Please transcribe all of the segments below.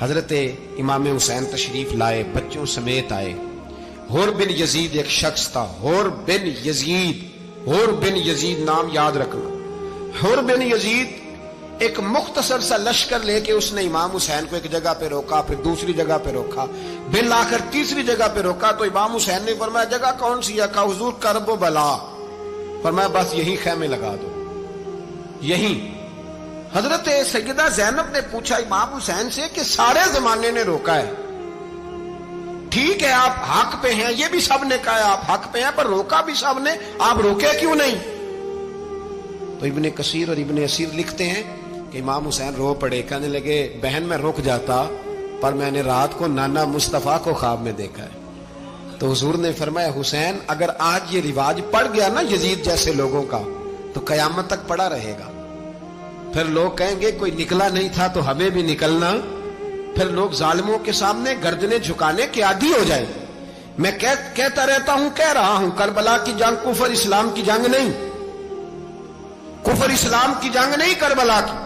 حضرت امام حسین تشریف لائے، بچوں سمیت آئے۔ حور بن یزید ایک شخص تھا، حور بن یزید، حور بن یزید نام یاد رکھنا۔ حور بن یزید ایک مختصر سا لشکر لے کے اس نے امام حسین کو ایک جگہ پہ روکا، پھر دوسری جگہ پہ روکا، بالآخر تیسری جگہ پہ روکا تو امام حسین نے فرمایا جگہ کون سی ہے؟ کہا حضور کرب و بلا۔ فرمایا بس یہی خیمے لگا دو، یہی۔ حضرت سیدہ زینب نے پوچھا امام حسین سے کہ سارے زمانے نے روکا ہے، ٹھیک ہے آپ حق پہ ہیں، یہ بھی سب نے کہا ہے آپ حق پہ ہیں، پر روکا بھی سب نے، آپ روکے کیوں نہیں؟ تو ابن کثیر اور ابن اسیر لکھتے ہیں کہ امام حسین رو پڑے، کہنے لگے بہن میں رک جاتا پر میں نے رات کو نانا مصطفیٰ کو خواب میں دیکھا ہے۔ تو حضور نے فرمایا حسین اگر آج یہ رواج پڑ گیا نا یزید جیسے لوگوں کا تو قیامت تک پڑا رہے گا، پھر لوگ کہیں گے کوئی نکلا نہیں تھا تو ہمیں بھی نکلنا، پھر لوگ ظالموں کے سامنے گردنیں جھکانے کے عادی ہو جائیں۔ میں کہتا رہتا ہوں، کہہ رہا ہوں، کربلا کی جنگ کفر اسلام کی جنگ نہیں، کفر اسلام کی جنگ نہیں کربلا کی،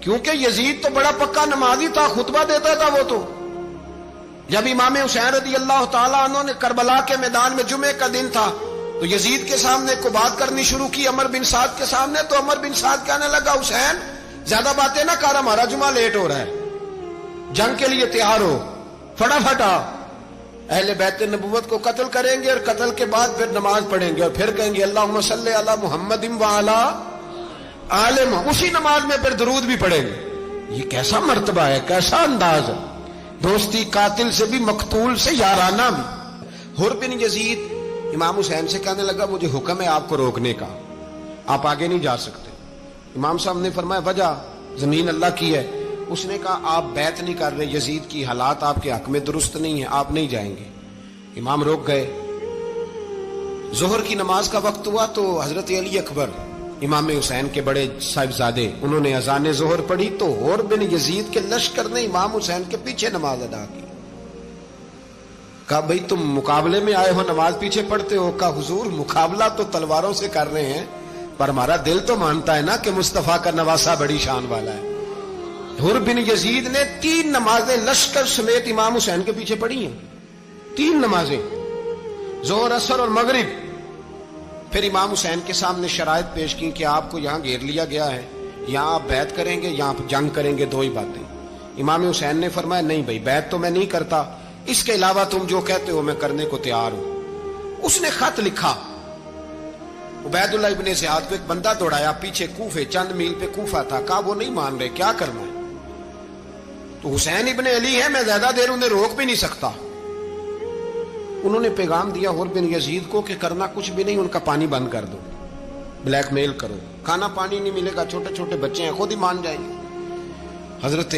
کیونکہ یزید تو بڑا پکا نمازی تھا، خطبہ دیتا تھا وہ تو۔ جب امام حسین رضی اللہ تعالیٰ عنہ نے کربلا کے میدان میں جمعے کا دن تھا تو یزید کے سامنے کو بات کرنی شروع کی عمر بن سعد کے سامنے، تو عمر بن سعد کہنے لگا حسین زیادہ باتیں نہ کر، ہمارا جمعہ لیٹ ہو رہا ہے، جنگ کے لیے تیار ہو، فٹافٹ آ۔ اہل بیت نبوت کو قتل کریں گے اور قتل کے بعد پھر نماز پڑھیں گے اور پھر کہیں گے اللہم صلی علی محمد وعلی آل محمد، اسی نماز میں پھر درود بھی پڑھیں گے۔ یہ کیسا مرتبہ ہے، کیسا انداز ہے، دوستی قاتل سے بھی مقتول سے یارانہ بھی۔ حور بن یزید امام حسین سے کہنے لگا مجھے حکم ہے آپ کو روکنے کا، آپ آگے نہیں جا سکتے۔ امام صاحب نے فرمایا وجہ؟ زمین اللہ کی ہے۔ اس نے کہا آپ بیعت نہیں کر رہے، یزید کی حالات آپ کے حق میں درست نہیں ہیں، آپ نہیں جائیں گے۔ امام روک گئے۔ ظہر کی نماز کا وقت ہوا تو حضرت علی اکبر امام حسین کے بڑے صاحبزادے انہوں نے اذان ظہر پڑھی تو حور بن یزید کے لشکر نے امام حسین کے پیچھے نماز ادا کی۔ کہا بھئی تم مقابلے میں آئے ہو، نماز پیچھے پڑھتے ہو؟ کہا حضور مقابلہ تو تلواروں سے کر رہے ہیں پر ہمارا دل تو مانتا ہے نا کہ مصطفیٰ کا نواسہ بڑی شان والا ہے۔ حور بن یزید نے 3 نمازیں لشکر سمیت امام حسین کے پیچھے پڑھی ہیں، 3 نمازیں، ظہر اثر اور مغرب۔ پھر امام حسین کے سامنے شرائط پیش کی کہ آپ کو یہاں گھیر لیا گیا ہے، یہاں آپ بیعت کریں گے، یہاں آپ جنگ کریں گے، 2 ہی باتیں۔ امام حسین نے فرمایا نہیں بھائی بیعت تو میں نہیں کرتا، اس کے علاوہ تم جو کہتے ہو میں کرنے کو تیار ہوں۔ اس نے خط لکھا، عبید اللہ ابن زیاد کو ایک بندہ دوڑایا پیچھے، کوفے چند میل پہ کوفہ تھا، کہا وہ نہیں مان رہے، کیا کرنا ہے؟ تو حسین ابن علی ہے، میں زیادہ دیر انہیں روک بھی نہیں سکتا۔ انہوں نے پیغام دیا حور بن یزید کو کہ کرنا کچھ بھی نہیں، ان کا پانی بند کر دو، بلیک میل کرو، کھانا پانی نہیں ملے گا، چھوٹے چھوٹے بچے ہیں، خود ہی مان جائیں گے۔ حضرت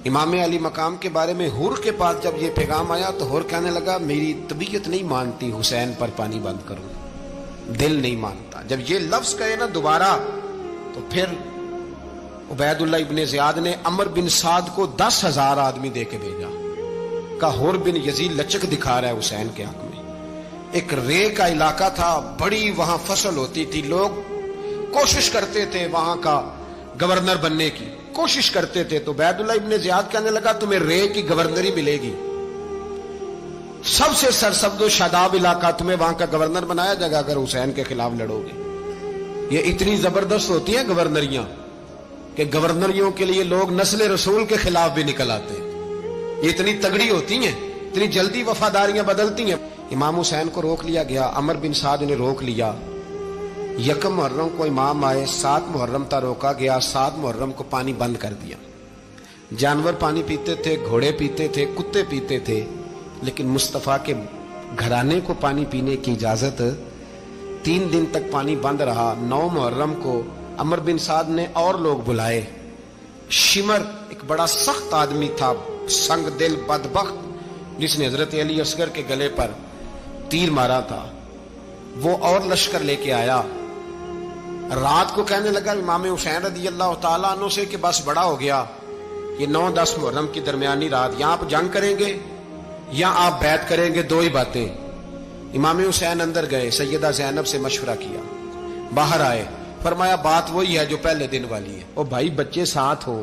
امام علی مقام کے بارے میں حور کے پاس جب یہ پیغام آیا تو حور کہنے لگا میری طبیعت نہیں مانتی حسین پر پانی بند کروں، دل نہیں مانتا۔ جب یہ لفظ کہے نا دوبارہ تو پھر عبید اللہ ابن زیاد نے عمر بن سعد کو 10,000 آدمی دے کے بھیجا، کہا حور بن یزید لچک دکھا رہا ہے حسین کے حق میں۔ ایک رے کا علاقہ تھا، بڑی وہاں فصل ہوتی تھی، لوگ کوشش کرتے تھے وہاں کا گورنر بننے کی، کوشش کرتے تھے۔ تو عبید اللہ ابن زیاد کہنے لگا تمہیں رے کی گورنری ملے گی، سب سے سرسبز و شاداب علاقہ، تمہیں وہاں کا گورنر بنایا جائے گا اگر حسین کے خلاف لڑو گے۔ یہ اتنی زبردست ہوتی ہیں گورنریاں کہ گورنریوں کے لیے لوگ نسل رسول کے خلاف بھی نکل آتے ہیں، یہ اتنی تگڑی ہوتی ہیں، اتنی جلدی وفاداریاں بدلتی ہیں۔ امام حسین کو روک لیا گیا، عمر بن سعد نے روک لیا۔ 1 محرم کو امام آئے، 7 محرم تا روکا گیا، 7 محرم کو پانی بند کر دیا۔ جانور پانی پیتے تھے، گھوڑے پیتے تھے، کتے پیتے تھے، لیکن مصطفیٰ کے گھرانے کو پانی پینے کی اجازت، 3 دن تک پانی بند رہا۔ 9 محرم کو عمر بن سعد نے اور لوگ بلائے۔ شمر ایک بڑا سخت آدمی تھا، سنگ دل بدبخت، جس نے حضرت علی اصغر کے گلے پر تیر مارا تھا، وہ اور لشکر لے کے آیا۔ رات کو کہنے لگا امام حسین رضی اللہ تعالیٰ عنہ سے کہ بس بڑا ہو گیا، یہ 9-10 محرم کی درمیانی رات، یا آپ جنگ کریں گے یا آپ بیعت کریں گے، 2 ہی باتیں۔ امام حسین اندر گئے، سیدہ زینب سے مشورہ کیا، باہر آئے، فرمایا بات وہی ہے جو پہلے دن والی ہے۔ او بھائی بچے ساتھ ہو،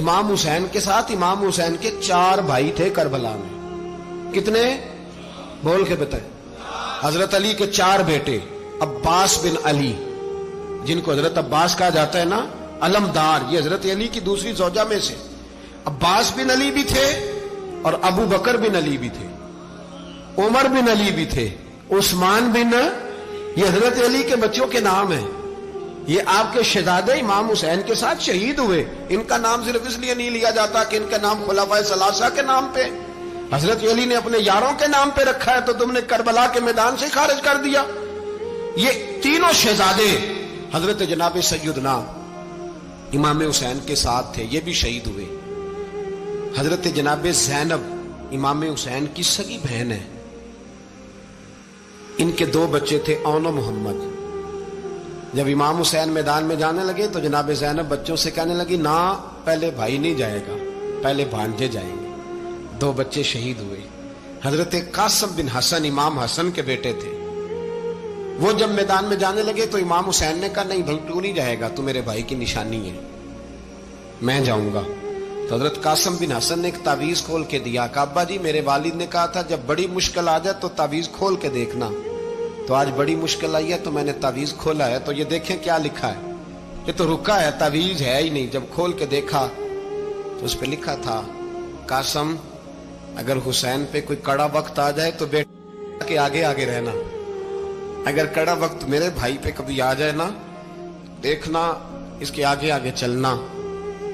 امام حسین کے ساتھ امام حسین کے 4 بھائی تھے کربلا میں. کتنے؟ بول کے بتائیں. حضرت علی کے 4 بیٹے، عباس بن علی، جن کو حضرت عباس کہا جاتا ہے نا، علمدار، یہ حضرت علی کی دوسری زوجہ میں سے. عباس بن علی بھی تھے اور ابو بکر بن علی بھی تھے، عمر بن علی بھی تھے، عثمان بن، یہ حضرت علی کے بچوں کے نام ہیں. یہ آپ کے شہزادے امام حسین کے ساتھ شہید ہوئے. ان کا نام صرف اس لیے نہیں لیا جاتا کہ ان کا نام خلفائے ثلاثہ کے نام پہ، حضرت علی نے اپنے یاروں کے نام پہ رکھا ہے تو تم نے کربلا کے میدان سے خارج کر دیا. یہ تینوں شہزادے حضرت جناب سیدنا امام حسین کے ساتھ تھے، یہ بھی شہید ہوئے. حضرت جناب زینب امام حسین کی سگی بہن ہے. ان کے 2 بچے تھے، اون و محمد. جب امام حسین میدان میں جانے لگے تو جناب زینب بچوں سے کہنے لگی، نہ پہلے بھائی نہیں جائے گا، پہلے بھانجے جائیں گے. 2 بچے شہید ہوئے. حضرت قاسم بن حسن امام حسن کے بیٹے تھے. وہ جب میدان میں جانے لگے تو امام حسین نے کہا، نہیں بھائی تو نہیں جائے گا، تو میرے بھائی کی نشانی ہے، میں جاؤں گا. تو حضرت قاسم بن حسن نے ایک تعویذ کھول کے دیا کہ ابا جی میرے والد نے کہا تھا جب بڑی مشکل آ جائے تو تعویذ کھول کے دیکھنا. تو آج بڑی مشکل آئی ہے تو میں نے تعویذ کھولا ہے، تو یہ دیکھیں کیا لکھا ہے. یہ تو رکا ہے، تعویذ ہے ہی نہیں. جب کھول کے دیکھا تو اس پہ لکھا تھا، قاسم اگر حسین پہ کوئی کڑا وقت آ جائے تو بیٹے کے آگے آگے رہنا، اگر کڑا وقت میرے بھائی پہ کبھی آ جائے نا، دیکھنا اس کے آگے آگے چلنا،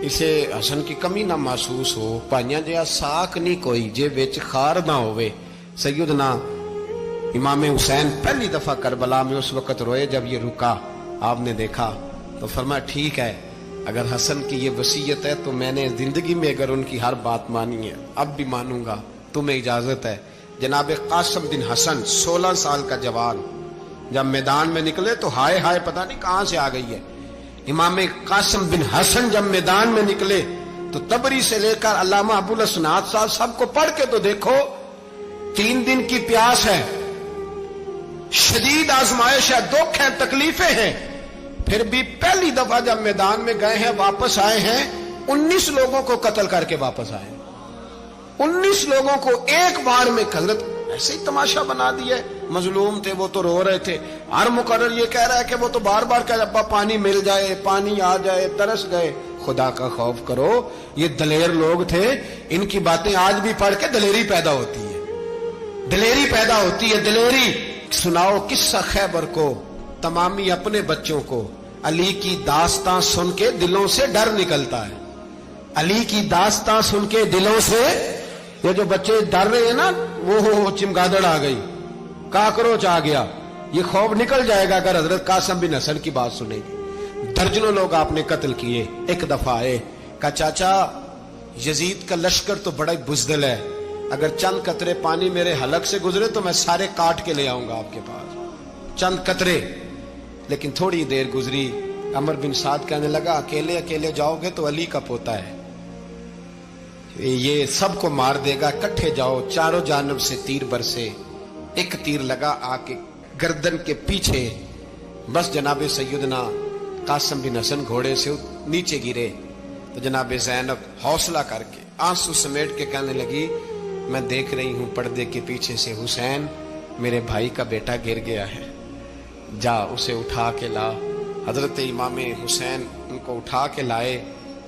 اسے حسن کی کمی نہ محسوس ہو. پائیاں جہا ساک نہیں کوئی جے وچ خار نہ ہوئے. سیدنا امام حسین پہلی دفعہ کربلا میں اس وقت روئے جب یہ رکا. آپ نے دیکھا تو فرمایا ٹھیک ہے، اگر حسن کی یہ وصیت ہے تو میں نے زندگی میں اگر ان کی ہر بات مانی ہے اب بھی مانوں گا، تمہیں اجازت ہے. جناب قاسم بن حسن 16 سال کا جوان جب میدان میں نکلے تو ہائے ہائے پتہ نہیں کہاں سے آ گئی ہے. امام قاسم بن حسن جب میدان میں نکلے تو تبری سے لے کر علامہ ابو الاسناد صاحب سب کو پڑھ کے تو دیکھو. 3 دن کی پیاس ہے، شدید آزمائش ہے، دکھ ہے، تکلیفیں ہیں، پھر بھی پہلی دفعہ جب میدان میں گئے ہیں واپس آئے ہیں 19 لوگوں کو قتل کر کے واپس آئے. 19 لوگوں کو ایک بار میں حضرت ایسے ہی تماشا بنا دیا. مظلوم تھے وہ تو رو رہے تھے. ہر مقرر یہ کہہ رہا ہے کہ وہ تو بار بار کہہ ابا پانی مل جائے، پانی آ جائے، ترس گئے. خدا کا خوف کرو، یہ دلیر لوگ تھے. ان کی باتیں آج بھی پڑھ کے دلیری پیدا ہوتی ہے، دلیری پیدا ہوتی ہے، دلیری. سناؤ قصہ خیبر کو تمامی اپنے بچوں کو. علی کی داستان سن کے دلوں سے ڈر نکلتا ہے. علی کی داستان سن کے دلوں سے یہ جو بچے ڈر رہے ہیں نا، وہ چمگادڑ آ گئی، کاکروچ آ گیا، یہ خوف نکل جائے گا اگر حضرت قاسم بن حسن کی بات سنیں گے. درجنوں لوگ آپ نے قتل کیے. ایک دفعہ آئے کہا چاچا یزید کا لشکر تو بڑا ہی بزدل ہے، اگر چند قطرے پانی میرے حلق سے گزرے تو میں سارے کاٹ کے لے آؤں گا آپ کے پاس، چند قطرے. لیکن تھوڑی دیر گزری، عمر بن سعد کہنے لگا اکیلے اکیلے جاؤ گے تو علی کا پوتا ہے، یہ سب کو مار دے گا، کٹھے جاؤ. چاروں جانب سے تیر برسے. ایک تیر لگا آ کے گردن کے پیچھے، بس جناب سیدنا قاسم بن حسن گھوڑے سے نیچے گرے. تو جناب زینب حوصلہ کر کے آنسو سمیٹ کے کہنے لگی میں دیکھ رہی ہوں پردے کے پیچھے سے حسین میرے بھائی کا بیٹا گر گیا ہے، جا اسے اٹھا کے لا. حضرت امام حسین ان کو اٹھا کے لائے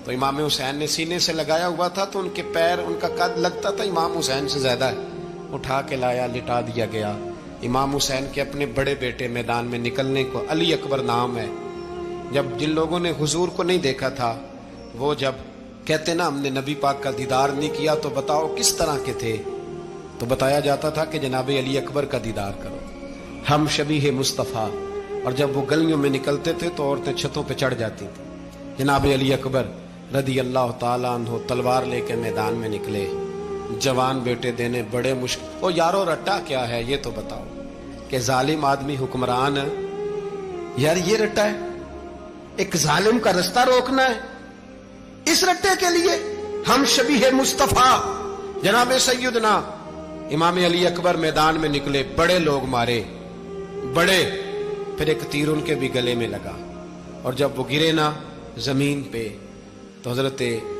تو امام حسین نے سینے سے لگایا ہوا تھا تو ان کے پیر، ان کا قد لگتا تھا امام حسین سے زیادہ ہے. اٹھا کے لایا، لٹا دیا گیا. امام حسین کے اپنے بڑے بیٹے میدان میں نکلنے کو، علی اکبر نام ہے. جب جن لوگوں نے حضور کو نہیں دیکھا تھا وہ جب کہتے نا ہم نے نبی پاک کا دیدار نہیں کیا تو بتاؤ کس طرح کے تھے، تو بتایا جاتا تھا کہ جناب علی اکبر کا دیدار کرو، ہم شبیہ مصطفیٰ. اور جب وہ گلیوں میں نکلتے تھے تو عورتیں چھتوں پہ چڑھ جاتی تھیں. جناب علی اکبر رضی اللہ تعالیٰ عنہ تلوار لے کے میدان میں نکلے، جوان بیٹے دینے بڑے مشکل. او یارو رٹا کیا ہے یہ تو بتاؤ، کہ ظالم آدمی حکمران ہے یار، یہ رٹا ہے، ایک ظالم کا رستہ روکنا ہے. اس رٹے کے لیے ہم شبیہ مصطفیٰ جناب سیدنا امام علی اکبر میدان میں نکلے، بڑے لوگ مارے، بڑے. پھر ایک تیر ان کے بھی گلے میں لگا اور جب وہ گرے نا زمین پہ تو حضرت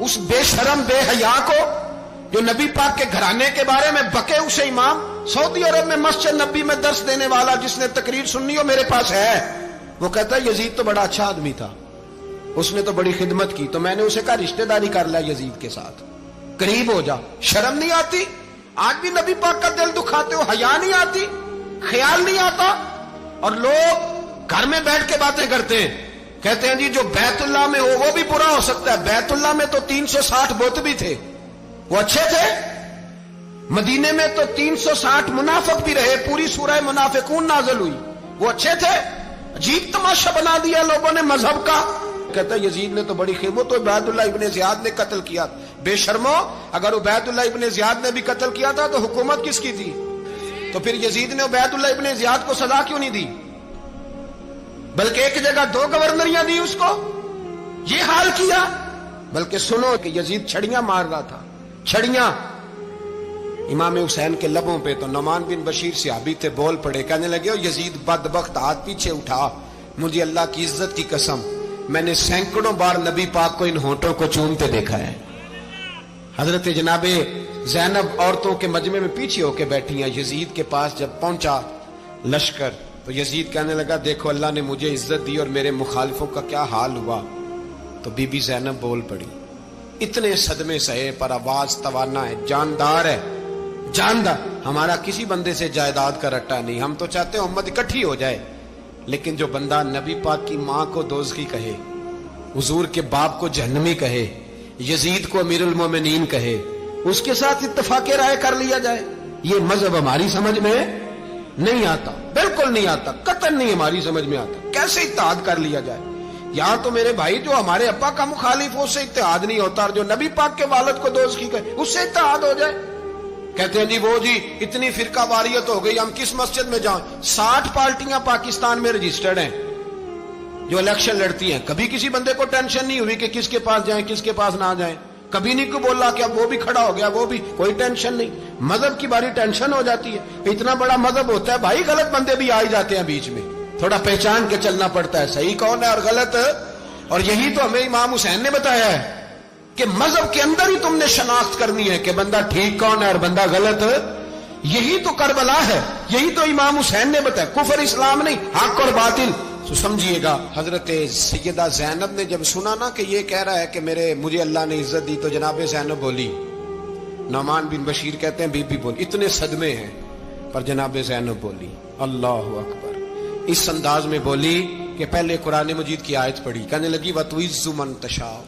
اس بے شرم بے حیا کو جو نبی پاک کے گھرانے کے بارے میں بکے، اسے امام سعودی عرب میں مسجد نبی میں درس دینے والا جس نے تقریر سننی ہو میرے پاس ہے، وہ کہتا ہے یزید تو بڑا اچھا آدمی تھا، اس نے تو بڑی خدمت کی، تو میں نے اسے کہا رشتہ داری کر لیا یزید کے ساتھ، قریب ہو جا۔ شرم نہیں آتی؟ آج بھی نبی پاک کا دل دکھاتے ہو، حیا نہیں آتی، خیال نہیں آتا؟ اور لوگ گھر میں بیٹھ کے باتیں کرتے ہیں، کہتے ہیں جی جو بیت اللہ میں ہو وہ بھی برا ہو سکتا ہے۔ بیت اللہ میں تو 360 بت بھی تھے، وہ اچھے تھے۔ مدینے میں تو 360 منافق بھی رہے، پوری سورہ منافقون نازل ہوئی، وہ اچھے تھے۔ عجیب تماشا بنا دیا لوگوں نے مذہب کا۔ کہتا ہے یزید نے تو بڑی خدمت، تو عبید اللہ ابن زیاد نے قتل کیا۔ بے شرمو، اگر عبید اللہ ابن زیاد نے بھی قتل کیا تھا تو حکومت کس کی تھی؟ تو پھر یزید نے عبید اللہ ابن زیاد کو سزا کیوں نہیں دی؟ بلکہ ایک جگہ 2 گورنریاں دی اس کو، یہ حال کیا۔ بلکہ سنو کہ یزید چھڑیاں مار رہا تھا، چھڑیاں۔ امام حسین کے لبوں پہ تو نعمان بن بشیر صحابی تھے، بول پڑے، کہنے لگے یزید بدبخت، ہاتھ پیچھے اٹھا، مجھے اللہ کی عزت کی قسم میں نے سینکڑوں بار نبی پاک کو ان ہونٹوں کو چومتے دیکھا ہے۔ حضرت جناب زینب عورتوں کے مجمع میں پیچھے ہو کے بیٹھی ہیں۔ یزید کے پاس جب پہنچا لشکر تو یزید کہنے لگا دیکھو اللہ نے مجھے عزت دی اور میرے مخالفوں کا کیا حال ہوا۔ تو بی بی زینب بول پڑی، اتنے صدمے سہے پر آواز توانا ہے، جاندار ہے، جاندار۔ ہمارا کسی بندے سے جائیداد کا رٹا نہیں، ہم تو چاہتے ہیں امت اکٹھی ہو جائے، لیکن جو بندہ نبی پاک کی ماں کو دوزخی کہے، حضور کے باپ کو جہنمی کہے، یزید کو امیر المومنین کہے، اس کے ساتھ اتفاق رائے کر لیا جائے، یہ مذہب ہماری سمجھ میں نہیں آتا، بالکل نہیں آتا، قطعاً نہیں ہماری سمجھ میں آتا۔ کیسے اتحاد کر لیا جائے؟ یہاں تو میرے بھائی جو ہمارے ابا کا مخالف ہو اس سے اتحاد نہیں ہوتا، اور جو نبی پاک کے والد کو دوزخی کہے اس سے اتحاد ہو جائے۔ کہتے ہیں جی وہ جی اتنی فرقہ واریت ہو گئی، ہم کس مسجد میں جائیں؟ 60 پارٹیاں پاکستان میں رجسٹرڈ ہیں جو الیکشن لڑتی ہیں، کبھی کسی بندے کو ٹینشن نہیں ہوئی کہ کس کے پاس جائیں کس کے پاس نہ جائیں، کبھی نہیں کوئی بولا کہ اب وہ بھی کھڑا ہو گیا، وہ بھی، کوئی ٹینشن نہیں۔ مذہب کی باری ٹینشن ہو جاتی ہے، اتنا بڑا مذہب ہوتا ہے بھائی، غلط بندے بھی آ جاتے ہیں بیچ میں، تھوڑا پہچان کے چلنا پڑتا ہے صحیح کون ہے اور غلط۔ اور یہی تو ہمیں امام حسین نے بتایا ہے کہ مذہب کے اندر ہی تم نے شناخت کرنی ہے کہ بندہ ٹھیک کون ہے اور بندہ غلط۔ یہی تو کربلا ہے، یہی تو امام حسین نے بتایا، کفر اسلام نہیں، حق اور باطل۔ تو سمجھیے گا حضرت سیدہ زینب نے جب سنا نا کہ یہ کہہ رہا ہے کہ مجھے اللہ نے عزت دی، تو جناب زینب بولی، نعمان بن بشیر کہتے ہیں بی بی بولی، اتنے صدمے ہیں پر جناب زینب بولی اللہ اکبر، اس انداز میں بولی کہ پہلے قرآن مجید کی آیت پڑھی، کہنے لگی وَتُعِزُّ مَن تَشَاءُ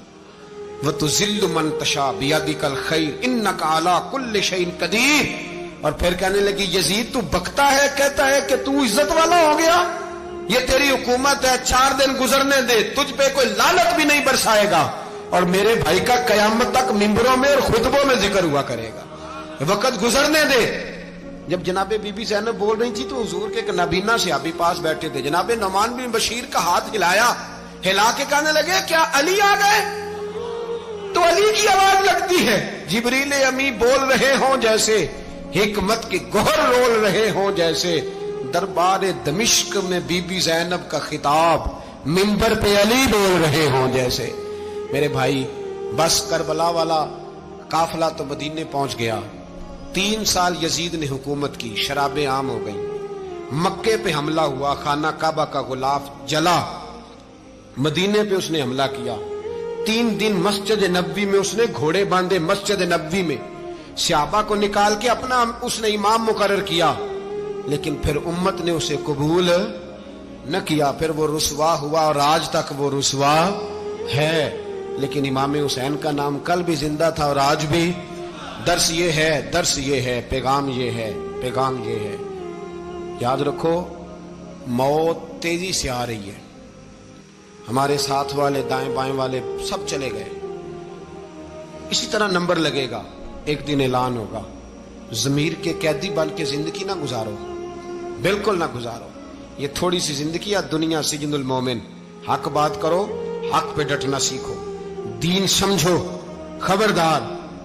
وَتُذِلُّ مَن تَشَاءُ بِيَدِكَ الْخَيْرُ إِنَّكَ عَلَىٰ كُلِّ شَيْءٍ قَدِيرٌ۔ اور پھر کہنے لگی یزید تو بکتا ہے، کہتا ہے کہ تو عزت والا ہو گیا، یہ تیری حکومت ہے، 4 دن گزرنے دے، تجھ پہ کوئی لعنت بھی نہیں برسائے گا، اور میرے بھائی کا قیامت تک ممبروں میں اور خطبوں میں ذکر ہوا کرے گا، وقت گزرنے دے۔ جب جناب بی بی زینب بول رہی تھی تو حضور کے ایک نابینا صحابی پاس بیٹھے تھے، جناب نعمان بن بشیر کا ہاتھ ہلایا، ہلا کے کہنے لگے کیا علی آ گئے؟ تو علی کی آواز لگتی ہے، جبریل امی بول رہے ہوں جیسے، حکمت کے گوہر رول رہے ہوں جیسے، دربار دمشق میں بی بی زینب کا خطاب، منبر پہ علی بول رہے ہوں جیسے۔ میرے بھائی بس کربلا والا قافلہ تو مدینے پہنچ گیا، 3 سال یزید نے حکومت کی، شرابیں عام ہو گئی، مکے پہ حملہ ہوا، خانہ کعبہ کا غلاف جلا، مدینے پہ اس نے حملہ کیا، 3 دن مسجد نبوی میں اس نے گھوڑے باندھے، مسجد نبوی میں صحابہ کو نکال کے اپنا اس نے امام مقرر کیا، لیکن پھر امت نے اسے قبول نہ کیا، پھر وہ رسوا ہوا اور آج تک وہ رسوا ہے۔ لیکن امام حسین کا نام کل بھی زندہ تھا اور آج بھی۔ درس یہ ہے، پیغام یہ ہے، پیغام یہ ہے، یاد رکھو موت تیزی سے آ رہی ہے، ہمارے ساتھ والے دائیں بائیں والے سب چلے گئے، اسی طرح نمبر لگے گا، ایک دن اعلان ہوگا۔ ضمیر کے قیدی بن کے زندگی نہ گزارو، بالکل نہ گزارو، یہ تھوڑی سی زندگی ہے، دنیا سجن المومن۔ حق بات کرو، حق پہ ڈٹنا سیکھو، دین سمجھو، خبردار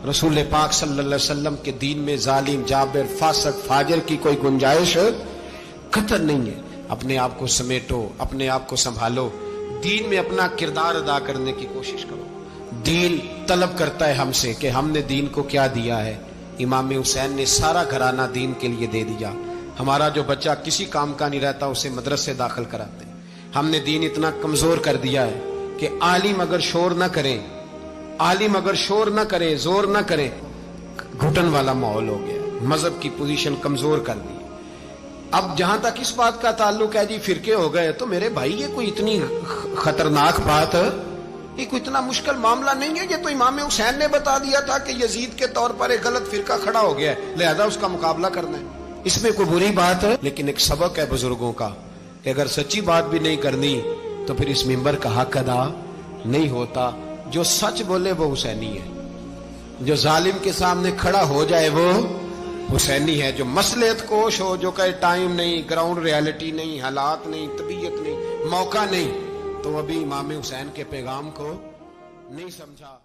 رسول پاک صلی اللہ علیہ وسلم کے دین میں ظالم، جابر، فاسق، فاجر کی کوئی گنجائش قطع نہیں ہے۔ اپنے آپ کو سمیٹو، اپنے آپ کو سنبھالو، دین میں اپنا کردار ادا کرنے کی کوشش کرو۔ دین طلب کرتا ہے ہم سے کہ ہم نے دین کو کیا دیا ہے. امام حسین نے سارا گھرانہ دین کے لیے دے دیا. ہمارا جو بچہ کسی کام کا نہیں رہتا اسے مدرسے داخل کراتے ہیں. ہم نے دین اتنا کمزور کر دیا ہے کہ عالم اگر شور نہ کرے، عالم اگر شور نہ کرے، زور نہ کرے، گھٹن والا ماحول ہو گیا. مذہب کی پوزیشن کمزور کر دی. اب جہاں تک اس بات کا تعلق ہے جی فرقے ہو گئے، تو میرے بھائی یہ کوئی اتنی خطرناک بات ہے، یہ کوئی اتنا مشکل معاملہ نہیں ہے. یہ تو امام حسین نے بتا دیا تھا کہ یزید کے طور پر ایک غلط فرقہ کھڑا ہو گیا ہے، لہذا اس کا مقابلہ کرنا ہے. اس میں کوئی بری بات ہے؟ لیکن ایک سبق ہے بزرگوں کا کہ اگر سچی بات بھی نہیں کرنی تو پھر اس منبر کا حق ادا نہیں ہوتا. جو سچ بولے وہ حسینی ہے، جو ظالم کے سامنے کھڑا ہو جائے وہ حسینی ہے. جو مصلحت کوش ہو، جو کہے ٹائم نہیں، گراؤنڈ ریالٹی نہیں، حالات نہیں، طبیعت نہیں، موقع نہیں، تو ابھی امام حسین کے پیغام کو نہیں سمجھا.